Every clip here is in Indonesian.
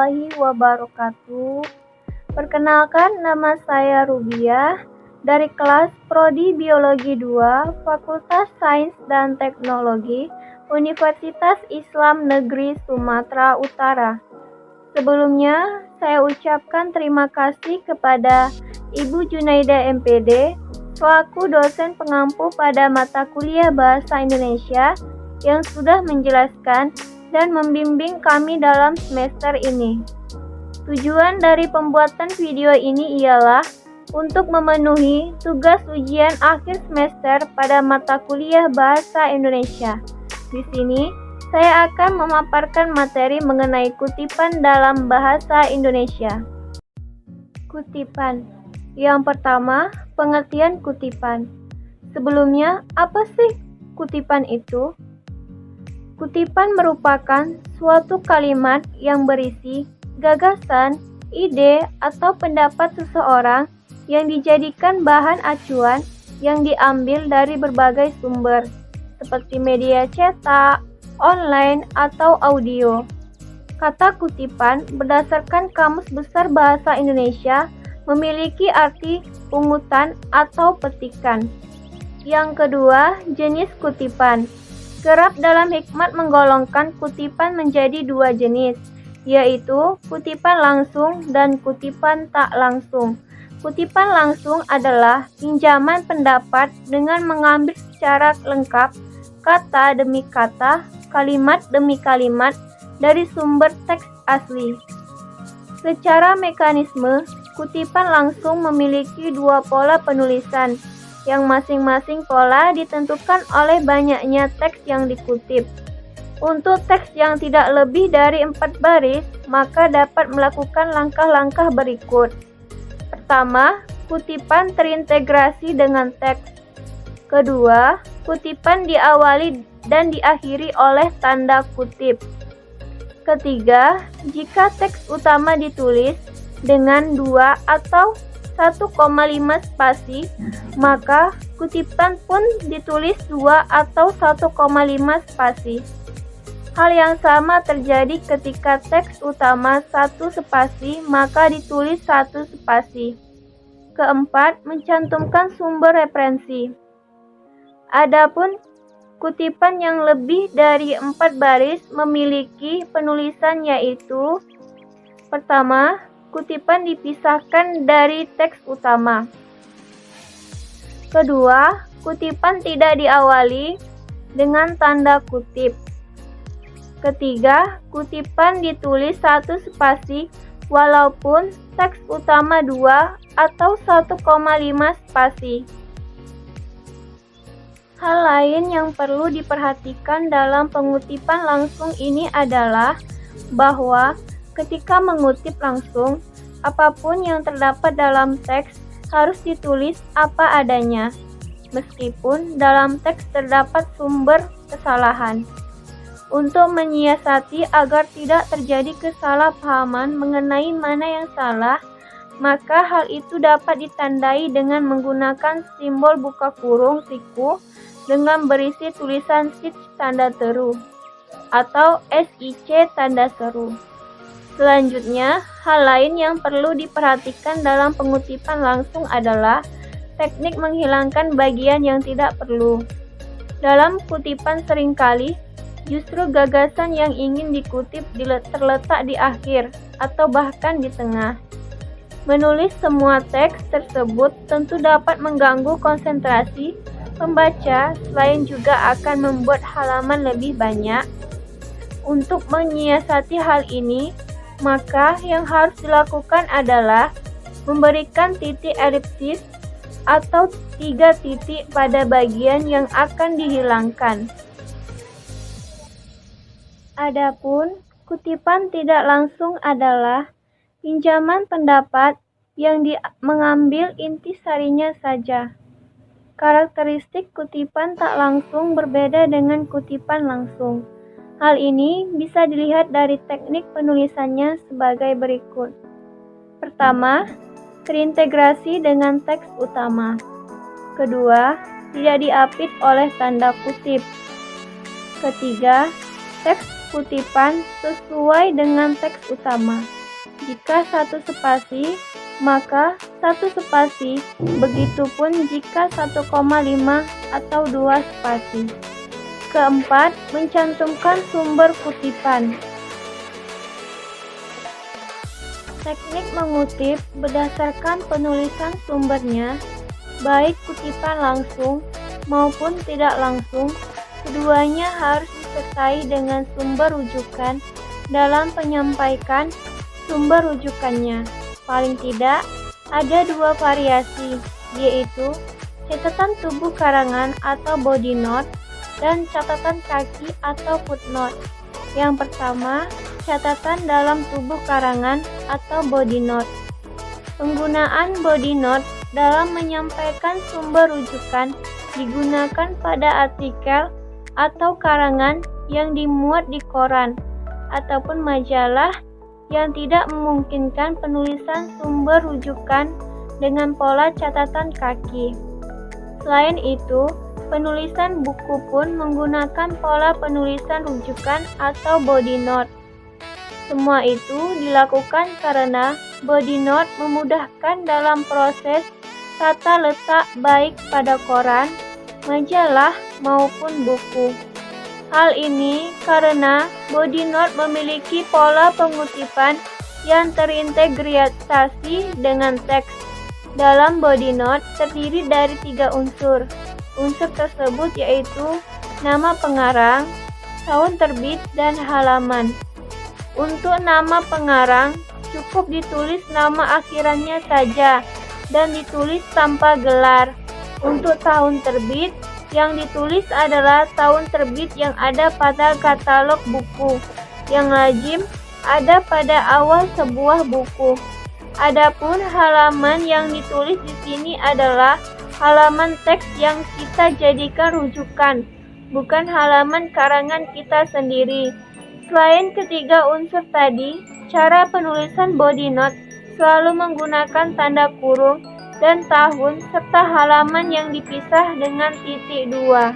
warahmatullahi wabarakatuh. Perkenalkan, nama saya Rubiah dari kelas Prodi Biologi 2 Fakultas Sains dan Teknologi Universitas Islam Negeri Sumatera Utara. Sebelumnya, saya ucapkan terima kasih kepada Ibu Junaida MPD selaku dosen pengampu pada mata kuliah Bahasa Indonesia yang sudah menjelaskan dan membimbing kami dalam semester ini. Tujuan dari pembuatan video ini ialah untuk memenuhi tugas ujian akhir semester pada mata kuliah Bahasa Indonesia. Di sini, saya akan memaparkan materi mengenai kutipan dalam bahasa Indonesia. Kutipan. Yang pertama, pengertian kutipan. Sebelumnya, apa sih kutipan itu? Kutipan merupakan suatu kalimat yang berisi gagasan, ide, atau pendapat seseorang yang dijadikan bahan acuan yang diambil dari berbagai sumber, seperti media cetak, online, atau audio. Kata kutipan berdasarkan Kamus Besar Bahasa Indonesia memiliki arti pungutan atau petikan. Yang kedua, jenis kutipan. Kerap dalam hikmat menggolongkan kutipan menjadi dua jenis, yaitu kutipan langsung dan kutipan tak langsung. Kutipan langsung adalah pinjaman pendapat dengan mengambil secara lengkap kata demi kata, kalimat demi kalimat dari sumber teks asli. Secara mekanisme, kutipan langsung memiliki dua pola penulisan, yang masing-masing pola ditentukan oleh banyaknya teks yang dikutip. Untuk teks yang tidak lebih dari 4 baris, maka dapat melakukan langkah-langkah berikut. Pertama, kutipan terintegrasi dengan teks. Kedua, kutipan diawali dan diakhiri oleh tanda kutip. Ketiga, jika teks utama ditulis dengan 2 atau 1,5 spasi, maka kutipan pun ditulis 2 atau 1,5 spasi. Hal yang sama terjadi ketika teks utama 1 spasi, maka ditulis 1 spasi. Keempat, mencantumkan sumber referensi. Adapun kutipan yang lebih dari 4 baris memiliki penulisan yaitu: pertama, kutipan dipisahkan dari teks utama. Kedua, kutipan tidak diawali dengan tanda kutip. Ketiga, kutipan ditulis 1 spasi walaupun teks utama 2 atau 1,5 spasi. Hal lain yang perlu diperhatikan dalam pengutipan langsung ini adalah bahwa ketika mengutip langsung, apapun yang terdapat dalam teks harus ditulis apa adanya, meskipun dalam teks terdapat sumber kesalahan. Untuk menyiasati agar tidak terjadi kesalahpahaman mengenai mana yang salah, maka hal itu dapat ditandai dengan menggunakan simbol buka kurung siku dengan berisi tulisan SIC tanda seru atau SIC tanda seru. Selanjutnya, hal lain yang perlu diperhatikan dalam pengutipan langsung adalah teknik menghilangkan bagian yang tidak perlu. Dalam kutipan seringkali, justru gagasan yang ingin dikutip terletak di akhir atau bahkan di tengah. Menulis semua teks tersebut tentu dapat mengganggu konsentrasi pembaca, selain juga akan membuat halaman lebih banyak. Untuk menyiasati hal ini, maka yang harus dilakukan adalah memberikan titik elipsis atau 3 titik pada bagian yang akan dihilangkan. Adapun kutipan tidak langsung adalah pinjaman pendapat yang mengambil intisarinya saja. Karakteristik kutipan tak langsung berbeda dengan kutipan langsung. Hal ini bisa dilihat dari teknik penulisannya sebagai berikut. Pertama, terintegrasi dengan teks utama. Kedua, tidak diapit oleh tanda kutip. Ketiga, teks kutipan sesuai dengan teks utama. jika satu spasi, maka satu spasi, begitupun jika 1,5 atau 2 spasi. Keempat, mencantumkan sumber kutipan. Teknik mengutip berdasarkan penulisan sumbernya, baik kutipan langsung maupun tidak langsung, keduanya harus disertai dengan sumber rujukan dalam menyampaikan sumber rujukannya. Paling tidak, ada 2 variasi, yaitu catatan tubuh karangan atau body note dan catatan kaki atau footnote. Yang pertama, catatan dalam tubuh karangan atau body note. Penggunaan body note dalam menyampaikan sumber rujukan digunakan pada artikel atau karangan yang dimuat di koran ataupun majalah yang tidak memungkinkan penulisan sumber rujukan dengan pola catatan kaki. Selain itu, penulisan buku pun menggunakan pola penulisan rujukan atau body note. Semua itu dilakukan karena body note memudahkan dalam proses tata letak baik pada koran, majalah, maupun buku. Hal ini karena body note memiliki pola pengutipan yang terintegrasi dengan teks. Dalam body note terdiri dari 3 unsur. Unsur tersebut yaitu nama pengarang, tahun terbit, dan halaman. Untuk nama pengarang, cukup ditulis nama akhirannya saja dan ditulis tanpa gelar. Untuk tahun terbit, yang ditulis adalah tahun terbit yang ada pada katalog buku, yang lazim ada pada awal sebuah buku. Adapun halaman yang ditulis di sini adalah halaman teks yang kita jadikan rujukan, bukan halaman karangan kita sendiri. Selain ketiga unsur tadi, cara penulisan body note selalu menggunakan tanda kurung dan tahun serta halaman yang dipisah dengan titik 2.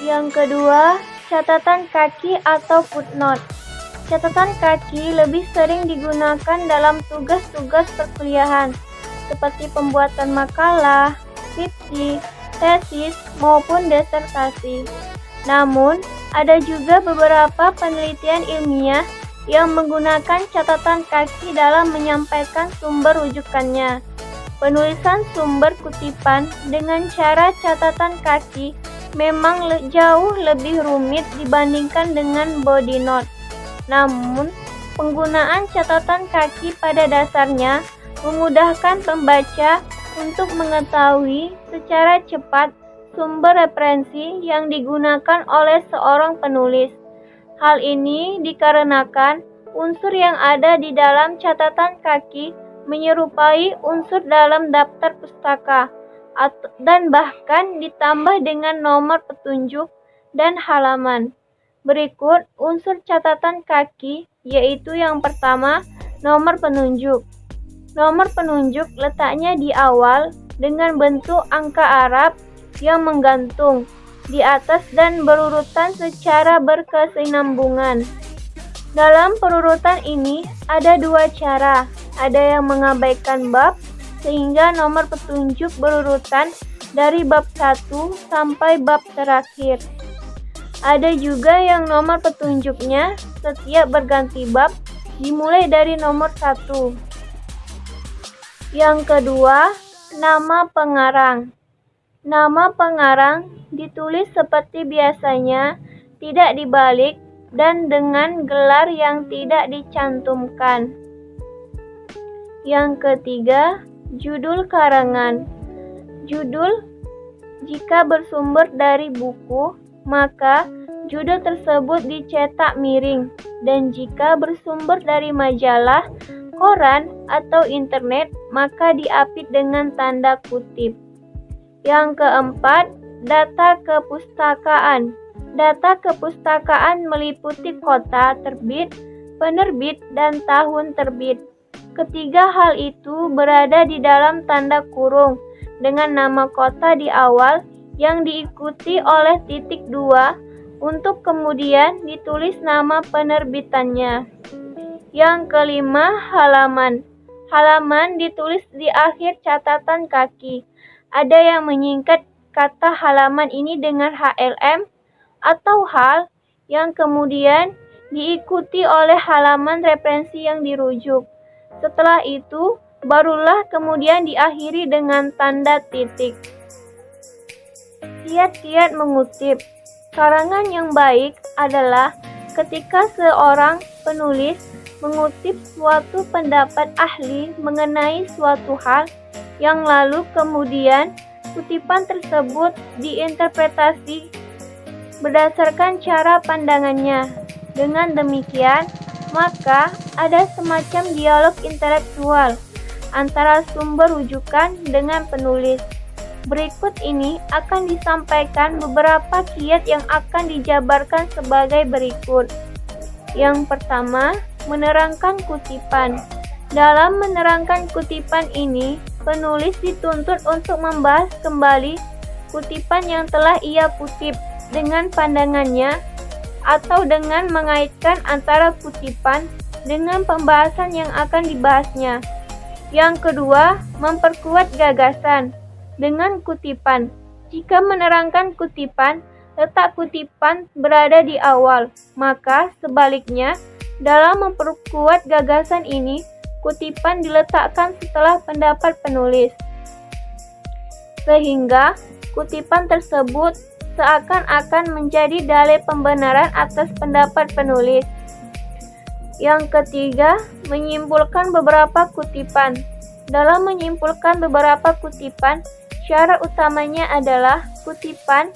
Yang kedua, catatan kaki atau footnote. Catatan kaki lebih sering digunakan dalam tugas-tugas perkuliahan seperti pembuatan makalah, skripsi, tesis, maupun disertasi. Namun, ada juga beberapa penelitian ilmiah yang menggunakan catatan kaki dalam menyampaikan sumber rujukannya. Penulisan sumber kutipan dengan cara catatan kaki memang jauh lebih rumit dibandingkan dengan body note. Namun, penggunaan catatan kaki pada dasarnya memudahkan pembaca untuk mengetahui secara cepat sumber referensi yang digunakan oleh seorang penulis. Hal ini dikarenakan unsur yang ada di dalam catatan kaki menyerupai unsur dalam daftar pustaka dan bahkan ditambah dengan nomor petunjuk dan halaman. Berikut unsur catatan kaki, yaitu yang pertama, nomor penunjuk. Nomor penunjuk letaknya di awal dengan bentuk angka Arab yang menggantung di atas dan berurutan secara berkesinambungan. Dalam perurutan ini ada 2 cara. Ada yang mengabaikan bab sehingga nomor petunjuk berurutan dari bab 1 sampai bab terakhir. Ada juga yang nomor petunjuknya setiap berganti bab dimulai dari nomor 1. Yang kedua, nama pengarang. Nama pengarang ditulis seperti biasanya, tidak dibalik dan dengan gelar yang tidak dicantumkan. Yang ketiga, judul karangan. Judul jika bersumber dari buku, maka judul tersebut dicetak miring, dan jika bersumber dari majalah, koran, atau internet, maka diapit dengan tanda kutip. Yang keempat, data kepustakaan. Data kepustakaan meliputi kota terbit, penerbit, dan tahun terbit. Ketiga hal itu berada di dalam tanda kurung dengan nama kota di awal yang diikuti oleh titik 2 untuk kemudian ditulis nama penerbitannya. Yang kelima, halaman. Halaman ditulis di akhir catatan kaki. Ada yang menyingkat kata halaman ini dengan HLM atau hal, yang kemudian diikuti oleh halaman referensi yang dirujuk. Setelah itu, barulah kemudian diakhiri dengan tanda titik. Kiat-kiat mengutip. Karangan yang baik adalah ketika seorang penulis mengutip suatu pendapat ahli mengenai suatu hal, yang lalu kemudian kutipan tersebut diinterpretasi berdasarkan cara pandangannya. Dengan demikian, maka ada semacam dialog intelektual antara sumber rujukan dengan penulis. Berikut ini akan disampaikan beberapa kiat yang akan dijabarkan sebagai berikut. Yang pertama, menerangkan kutipan. Dalam menerangkan kutipan ini, penulis dituntut untuk membahas kembali kutipan yang telah ia kutip dengan pandangannya, atau dengan mengaitkan antara kutipan dengan pembahasan yang akan dibahasnya. Yang kedua, memperkuat gagasan dengan kutipan. Jika menerangkan kutipan, letak kutipan berada di awal, maka sebaliknya, dalam memperkuat gagasan ini, kutipan diletakkan setelah pendapat penulis, sehingga kutipan tersebut seakan-akan menjadi dalil pembenaran atas pendapat penulis. Yang ketiga, menyimpulkan beberapa kutipan. Dalam menyimpulkan beberapa kutipan, syarat utamanya adalah kutipan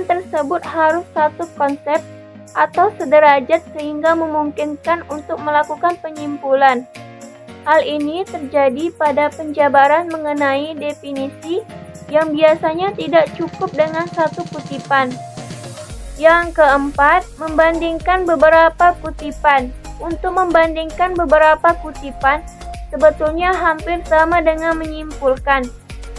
tersebut harus satu konsep atau sederajat sehingga memungkinkan untuk melakukan penyimpulan. Hal ini terjadi pada penjabaran mengenai definisi yang biasanya tidak cukup dengan satu kutipan. Yang keempat, membandingkan beberapa kutipan. Untuk membandingkan beberapa kutipan, sebetulnya hampir sama dengan menyimpulkan,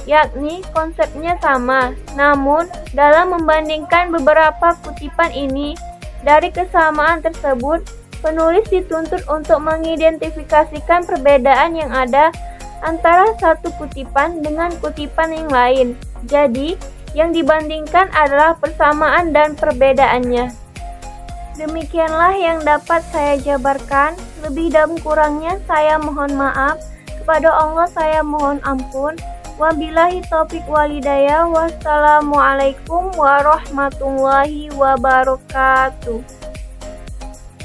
yakni konsepnya sama. Namun, dalam membandingkan beberapa kutipan ini, dari kesamaan tersebut, penulis dituntut untuk mengidentifikasikan perbedaan yang ada antara satu kutipan dengan kutipan yang lain. Jadi, yang dibandingkan adalah persamaan dan perbedaannya. Demikianlah yang dapat saya jabarkan. Lebih dan kurangnya saya mohon maaf. Kepada Allah saya mohon ampun. Wabillahi taufiq walhidayah. Wassalamualaikum warahmatullahi wabarakatuh.